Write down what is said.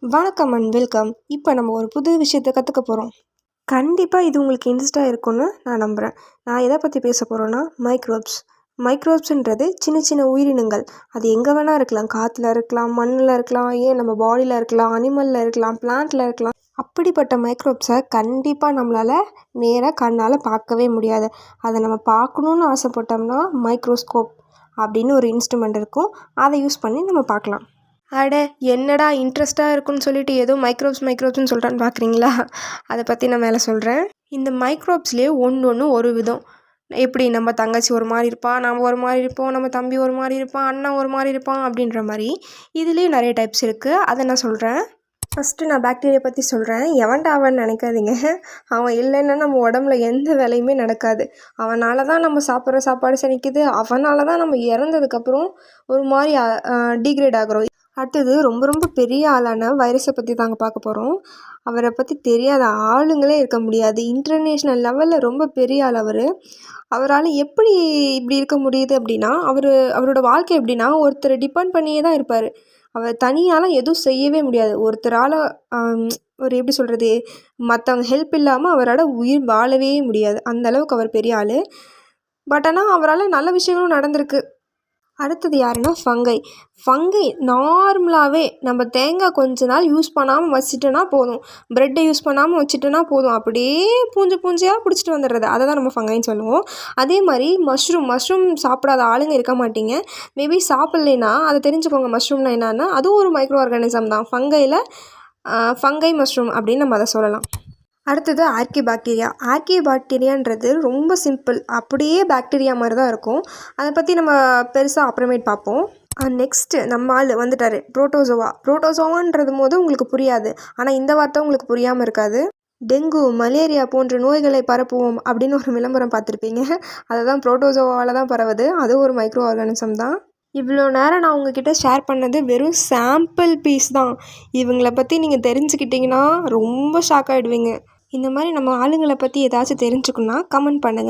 வணக்கம் and welcome. இப்போ நம்ம ஒரு புது விஷயத்தை கற்றுக்க போகிறோம். கண்டிப்பாக இது உங்களுக்கு இன்ட்ரெஸ்டாக இருக்கும்னு நான் நம்புகிறேன். நான் எதை பற்றி பேச போகிறேன்னா மைக்ரோப்ஸ். மைக்ரோப்ஸ்ன்றது சின்ன சின்ன உயிரினங்கள். அது எங்கே வேணால் இருக்கலாம். காற்றுல இருக்கலாம், மண்ணில் இருக்கலாம், ஏன் நம்ம பாடியில் இருக்கலாம், அனிமலில் இருக்கலாம், பிளான்ட்டில் இருக்கலாம். அப்படிப்பட்ட மைக்ரோப்ஸை கண்டிப்பாக நம்மளால் நேராக கண்ணால் பார்க்கவே முடியாது. அதை நம்ம பார்க்கணுன்னு ஆசைப்பட்டோம்னா மைக்ரோஸ்கோப் அப்படின்னு ஒரு இன்ஸ்ட்ருமெண்ட் இருக்கும். அதை யூஸ் பண்ணி நம்ம பார்க்கலாம். அட என்னடா இன்ட்ரெஸ்ட்டாக இருக்குன்னு சொல்லிட்டு ஏதோ மைக்ரோப்ஸ்னு சொல்கிறான்னு பார்க்குறீங்களா? அதை பற்றி நான் மேலே சொல்கிறேன். இந்த மைக்ரோப்ஸ்லேயே ஒன்று ஒரு விதம். எப்படி நம்ம தங்கச்சி ஒரு மாதிரி இருப்பான், நம்ம ஒரு மாதிரி இருப்போம், நம்ம தம்பி ஒரு மாதிரி இருப்பான், அண்ணன் ஒரு மாதிரி இருப்பான் அப்படின்ற மாதிரி இதுலேயும் நிறைய டைப்ஸ் இருக்குது. அதை நான் சொல்கிறேன். ஃபஸ்ட்டு நான் பாக்டீரியா பற்றி சொல்கிறேன். எவன்டா அவன் நினைக்காதீங்க. அவன் இல்லைன்னா நம்ம உடம்புல எந்த வேலையுமே நடக்காது. அவனால் தான் நம்ம சாப்பிட்ற சாப்பாடு செரிக்குது. அவனால் தான் நம்ம இறந்ததுக்கப்புறம் ஒரு மாதிரி டீக்ரேட் ஆகிறோம். அடுத்தது ரொம்ப பெரிய ஆளான வைரஸை பற்றி தாங்க பார்க்க போகிறோம். அவரை பற்றி தெரியாத ஆளுங்களே இருக்க முடியாது. இன்டர்நேஷ்னல் லெவலில் ரொம்ப பெரிய ஆள் அவர். அவரால் எப்படி இப்படி இருக்க முடியுது அப்படின்னா, அவரோட வாழ்க்கை எப்படின்னா ஒருத்தரை டிபெண்ட் பண்ணியே தான் இருப்பார். அவர் தனியால் எதுவும் செய்யவே முடியாது. ஒருத்தரால் ஒரு எப்படி சொல்கிறது, மற்றவங்க ஹெல்ப் இல்லாமல் அவரால் உயிர் வாழவே முடியாது. அந்தளவுக்கு அவர் பெரிய ஆள். பட் ஆனால் அவரால் நல்ல விஷயங்களும் நடந்திருக்கு. அடுத்தது யாருன்னா ஃபங்கை நார்மலாகவே நம்ம தேங்காய் கொஞ்ச நாள் யூஸ் பண்ணாமல் வச்சுட்டோன்னா போதும், ப்ரெட்டை யூஸ் பண்ணாமல் வச்சுட்டோன்னா போதும், அப்படியே பூஞ்சியாக பிடிச்சிட்டு வந்துடுறது. அதை தான் நம்ம ஃபங்கைன்னு சொல்லுவோம். அதே மாதிரி மஷ்ரூம் சாப்பிடாத ஆளுங்க இருக்க மாட்டீங்க. மேபி சாப்பிட்லைன்னா அதை தெரிஞ்சுக்கோங்க. மஷ்ரூம்னா என்னன்னா அதுவும் ஒரு மைக்ரோ ஆர்கானிசம் தான். ஃபங்கை மஷ்ரூம் அப்படின்னு நம்ம அதை சொல்லலாம். அடுத்தது ஆர்கிபாக்டீரியான்றது ரொம்ப சிம்பிள். அப்படியே பாக்டீரியா மாதிரி தான் இருக்கும். அதை பற்றி நம்ம பெருசாக அப்புறமேட் பார்ப்போம். நெக்ஸ்ட்டு நம்ம ஆள் வந்துட்டார், புரோட்டோசோவான்றது போது உங்களுக்கு புரியாது. ஆனால் இந்த வார்த்தை உங்களுக்கு புரியாமல் இருக்காது. டெங்கு, மலேரியா போன்ற நோய்களை பரப்புவோம் அப்படின்னு ஒரு விளம்பரம் பார்த்துருப்பீங்க. அதை தான் புரோட்டோசோவால் தான் பரவுது. அது ஒரு மைக்ரோ ஆர்கானிசம் தான். இவ்வளோ நேரம் நான் உங்ககிட்ட ஷேர் பண்ணது வெறும் சாம்பிள் பீஸ் தான். இவங்களை பற்றி நீங்கள் தெரிஞ்சுக்கிட்டிங்கன்னா ரொம்ப ஷாக் ஆகிடுவீங்க. இந்த மாதிரி நம்ம ஆளுங்களை பற்றி ஏதாச்சும் தெரிஞ்சுக்கணுன்னா கமெண்ட் பண்ணுங்கள்.